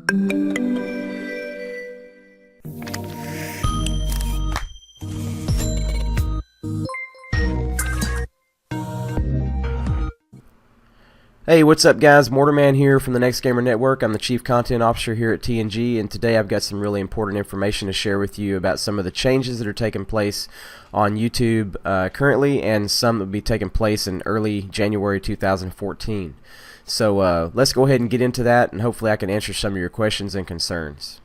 Hey, what's up guys? Mortarman here from the Next Gamer Network. I'm the Chief Content Officer here at TNG, and today I've got some really important information to share with you about some of the changes that are taking place on YouTube currently, and some that will be taking place in early January 2014. So let's go ahead and get into that, and hopefully I can answer some of your questions and concerns.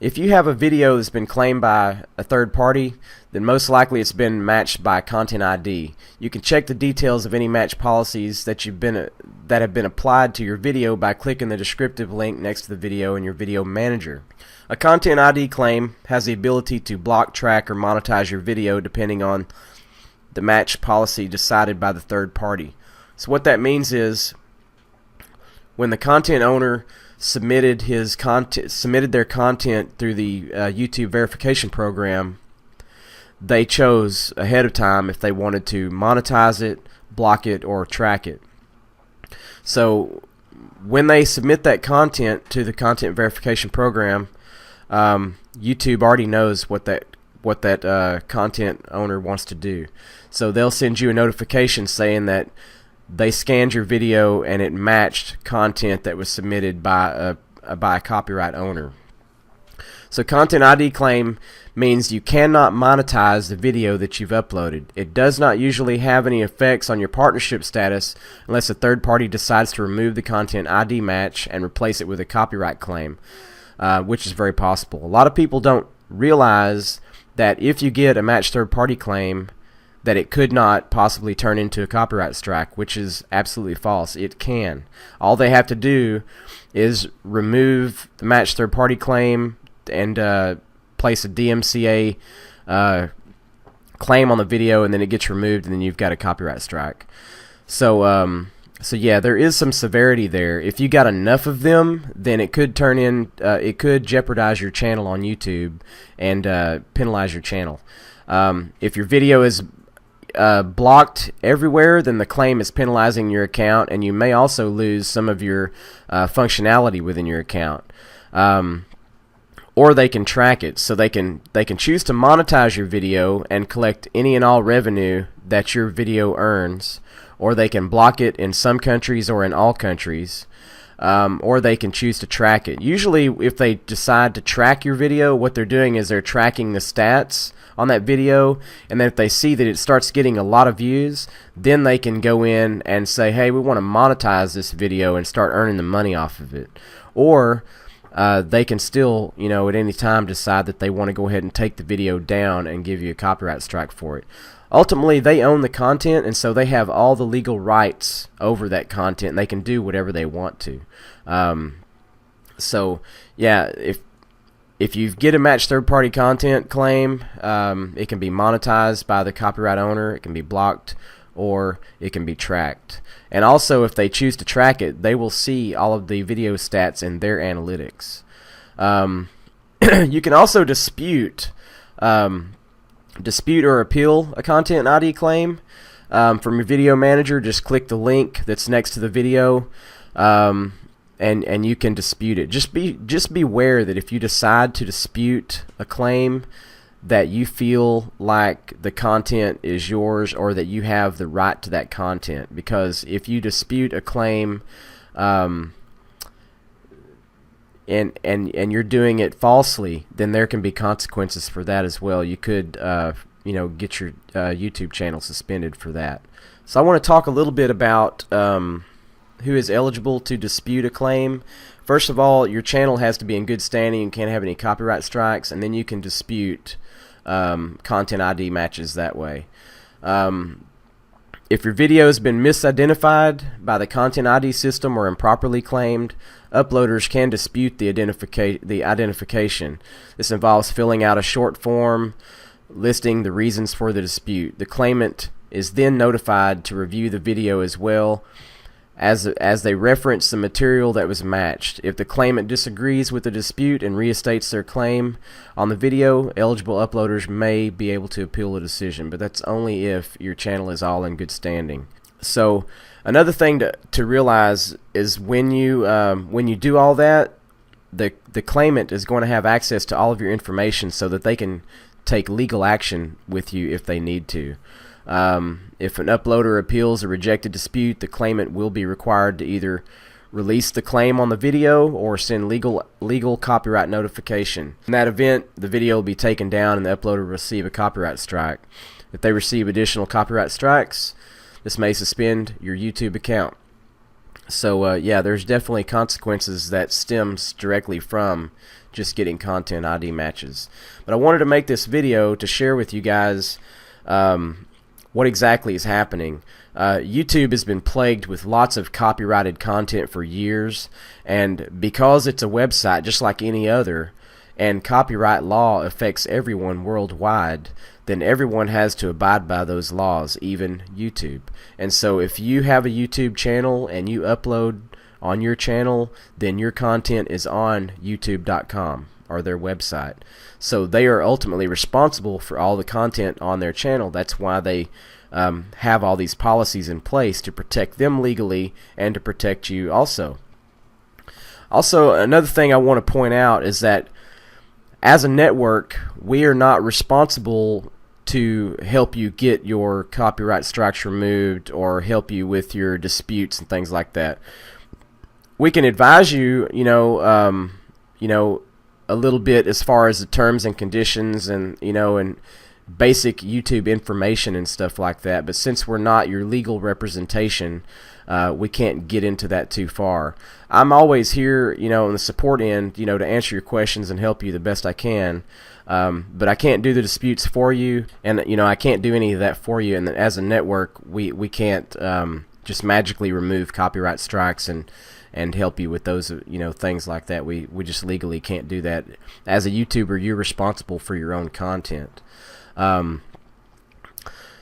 If you have a video that's been claimed by a third party, then most likely it's been matched by Content ID. You can check the details of any match policies that have been applied to your video by clicking the descriptive link next to the video in your video manager. A Content ID claim has the ability to block, track, or monetize your video depending on the match policy decided by the third party. So what that means is, when the content owner submitted their content through the YouTube verification program, they chose ahead of time if they wanted to monetize it, block it, or track it. So when they submit that content to the content verification program, YouTube already knows what that content owner wants to do. So they'll send you a notification saying that they scanned your video and it matched content that was submitted by a copyright owner. So Content ID claim means you cannot monetize the video that you've uploaded. It does not usually have any effects on your partnership status unless a third party decides to remove the Content ID match and replace it with a copyright claim, which is very possible. A lot of people don't realize that if you get a matched third party claim, that it could not possibly turn into a copyright strike, which is absolutely false. It can. All they have to do is remove the matched third party claim and place a DMCA claim on the video, and then it gets removed, and then you've got a copyright strike. So yeah, there is some severity there. If you got enough of them, then it could it could jeopardize your channel on YouTube and penalize your channel. If your video is blocked everywhere, then the claim is penalizing your account, and you may also lose some of your functionality within your account. Or they can track it, so they can choose to monetize your video and collect any and all revenue that your video earns, or they can block it in some countries or in all countries, or they can choose to track it. Usually if they decide to track your video, what they're doing is they're tracking the stats on that video, and then if they see that it starts getting a lot of views, then they can go in and say, hey, we want to monetize this video and start earning the money off of it. Or they can still, at any time decide that they want to go ahead and take the video down and give you a copyright strike for it. Ultimately, they own the content, and so they have all the legal rights over that content, and they can do whatever they want to. So yeah, if you get a matched third-party content claim, it can be monetized by the copyright owner, it can be blocked, or it can be tracked. And also, if they choose to track it, they will see all of the video stats in their analytics. You can also dispute or appeal a Content ID claim from your video manager. Just click the link that's next to the video, and you can dispute it. Just beware that if you decide to dispute a claim, that you feel like the content is yours, or that you have the right to that content. Because if you dispute a claim and you're doing it falsely, then there can be consequences for that as well. You could get your YouTube channel suspended for that. So I want to talk a little bit about who is eligible to dispute a claim. First of all, your channel has to be in good standing and can't have any copyright strikes, and then you can dispute Content ID matches that way. If your video has been misidentified by the Content ID system or improperly claimed, uploaders can dispute the identification. This involves filling out a short form listing the reasons for the dispute. The claimant is then notified to review the video as well as they reference the material that was matched. If the claimant disagrees with the dispute and reinstates their claim on the video, eligible uploaders may be able to appeal the decision, but that's only if your channel is all in good standing. So another thing to realize is when you do all that, the claimant is going to have access to all of your information so that they can take legal action with you if they need to. If an uploader appeals a rejected dispute, the claimant will be required to either release the claim on the video or send legal copyright notification. In that event, the video will be taken down and the uploader will receive a copyright strike. If they receive additional copyright strikes, this may suspend your YouTube account. So yeah, there's definitely consequences that stems directly from just getting content ID matches. But I wanted to make this video to share with you guys what exactly is happening. YouTube has been plagued with lots of copyrighted content for years, and because it's a website just like any other, and copyright law affects everyone worldwide, then everyone has to abide by those laws, even YouTube. And so if you have a YouTube channel and you upload on your channel, then your content is on youtube.com or their website. So they are ultimately responsible for all the content on their channel. That's why they have all these policies in place to protect them legally and to protect you also. Also, another thing I want to point out is that as a network, we are not responsible to help you get your copyright strikes removed or help you with your disputes and things like that. We can advise you, a little bit as far as the terms and conditions and and basic YouTube information and stuff like that. But since we're not your legal representation, we can't get into that too far. I'm always here, on the support end, to answer your questions and help you the best I can. But I can't do the disputes for you, and I can't do any of that for you. And as a network, we can't just magically remove copyright strikes and help you with those things like that. We just legally can't do that. As a YouTuber, you're responsible for your own content.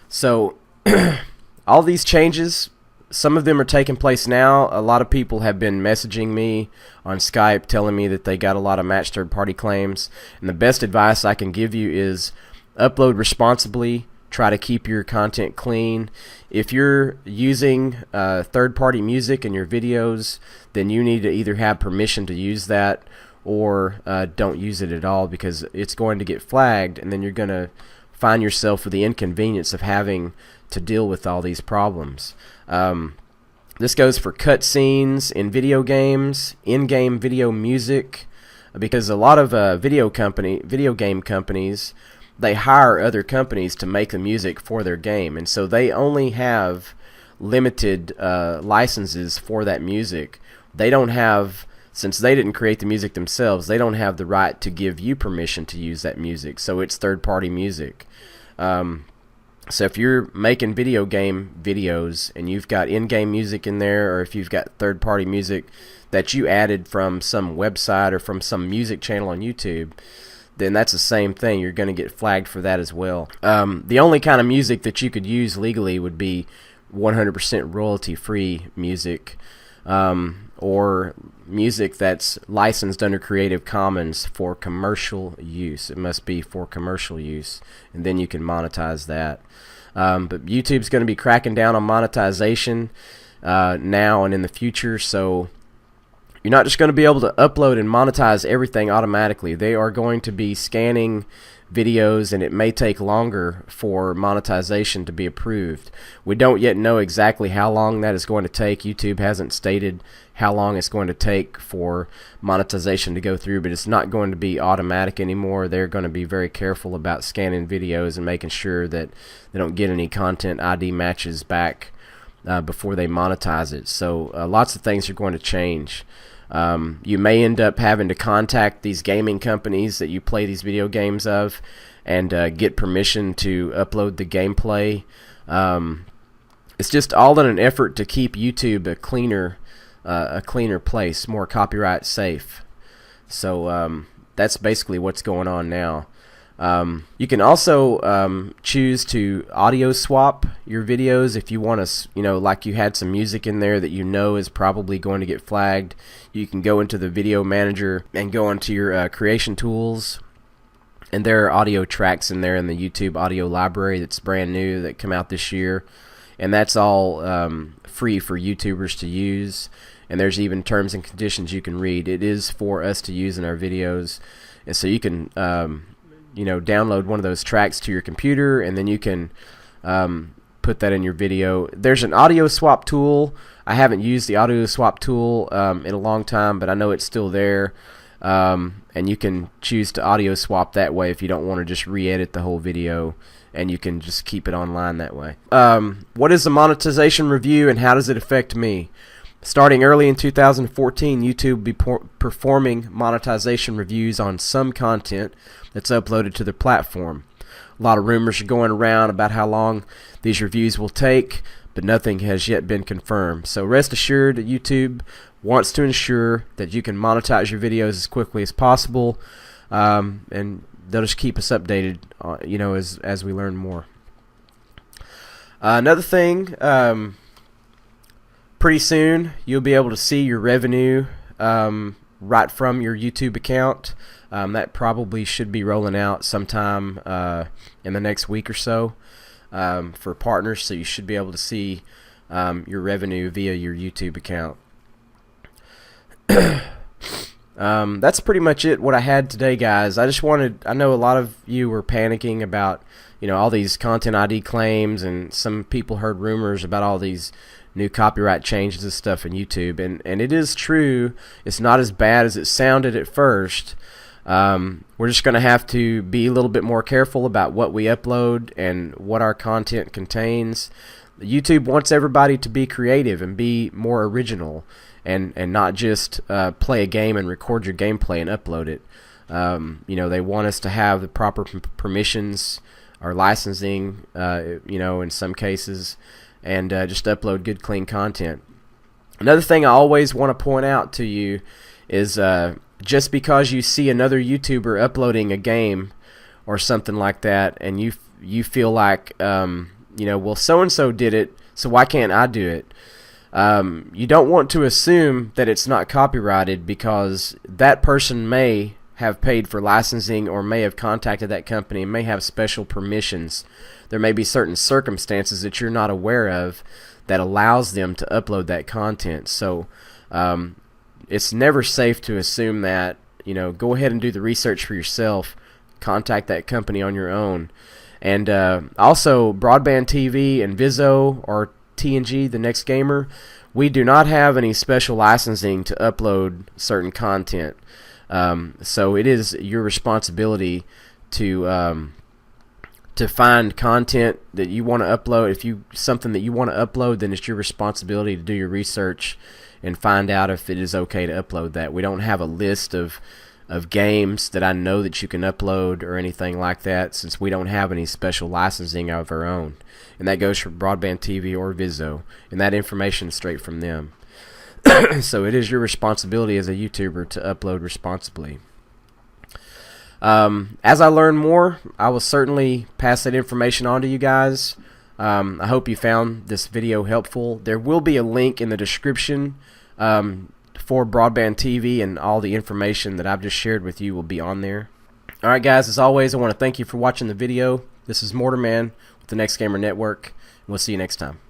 So all these changes, some of them are taking place now. A lot of people have been messaging me on Skype telling me that they got a lot of matched third-party claims, and the best advice I can give you is upload responsibly. Try to keep your content clean. If you're using third-party music in your videos, then you need to either have permission to use that or don't use it at all, because it's going to get flagged, and then you're going to find yourself with the inconvenience of having to deal with all these problems. This goes for cutscenes in video games, in-game video music, because a lot of video game companies, they hire other companies to make the music for their game, and so they only have limited licenses for that music. They don't have, since they didn't create the music themselves, they don't have the right to give you permission to use that music, so it's third-party music. So if you're making video game videos and you've got in-game music in there, or if you've got third-party music that you added from some website or from some music channel on YouTube, then that's the same thing. You're going to get flagged for that as well. The only kind of music that you could use legally would be 100% royalty-free music, or music that's licensed under Creative Commons for commercial use. It must be for commercial use, and then you can monetize that. But YouTube's going to be cracking down on monetization now and in the future, so you're not just going to be able to upload and monetize everything automatically. They are going to be scanning videos, and it may take longer for monetization to be approved. We don't yet know exactly how long that is going to take. YouTube hasn't stated how long it's going to take for monetization to go through, but it's not going to be automatic anymore. They're going to be very careful about scanning videos and making sure that they don't get any content ID matches back before they monetize it. So lots of things are going to change. You may end up having to contact these gaming companies that you play these video games of and get permission to upload the gameplay. It's just all in an effort to keep YouTube a cleaner place, more copyright safe. So that's basically what's going on now. You can also choose to audio swap your videos if you want to, like you had some music in there that is probably going to get flagged. You can go into the video manager and go into your creation tools, and there are audio tracks in there in the YouTube audio library that's brand new that come out this year, and that's all free for YouTubers to use. and there's even terms and conditions you can read. It is for us to use in our videos, and so you can download one of those tracks to your computer, and then you can put that in your video. There's an audio swap tool. I haven't used the audio swap tool in a long time, but I know it's still there, and you can choose to audio swap that way if you don't want to just re-edit the whole video, and you can just keep it online that way. What is the monetization review and how does it affect me? Starting early in 2014, YouTube will be performing monetization reviews on some content that's uploaded to their platform. A lot of rumors are going around about how long these reviews will take, but nothing has yet been confirmed. So rest assured that YouTube wants to ensure that you can monetize your videos as quickly as possible, and they'll just keep us updated, as we learn more. Another thing, pretty soon you'll be able to see your revenue right from your YouTube account. That probably should be rolling out sometime in the next week or so for partners, so you should be able to see your revenue via your YouTube account. That's pretty much it, what I had today, guys. I know a lot of you were panicking about all these content ID claims, and some people heard rumors about all these new copyright changes and stuff in YouTube, and it is true. It's not as bad as it sounded at first. We're just going to have to be a little bit more careful about what we upload and what our content contains. YouTube wants everybody to be creative and be more original, and not just play a game and record your gameplay and upload it. They want us to have the proper permissions or licensing, in some cases, and just upload good, clean content. Another thing I always want to point out to you is just because you see another YouTuber uploading a game or something like that, and you feel like, well, so-and-so did it, so why can't I do it? You don't want to assume that it's not copyrighted, because that person may have paid for licensing or may have contacted that company and may have special permissions. There may be certain circumstances that you're not aware of that allows them to upload that content. So it's never safe to assume that. Go ahead and do the research for yourself. Contact that company on your own. And also, Broadband TV and Vizzo, or TNG, the Next Gamer, we do not have any special licensing to upload certain content. So it is your responsibility to find content that you want to upload. If something that you want to upload, then it's your responsibility to do your research and find out if it is okay to upload that. We don't have a list of games that I know that you can upload or anything like that, since we don't have any special licensing of our own. And that goes for Broadband TV or Vizzo, and that information is straight from them. So it is your responsibility as a YouTuber to upload responsibly. As I learn more, I will certainly pass that information on to you guys. I hope you found this video helpful. There will be a link in the description for Broadband TV, and all the information that I've just shared with you will be on there. Alright guys, as always, I want to thank you for watching the video. This is Mortarman with the Next Gamer Network, and we'll see you next time.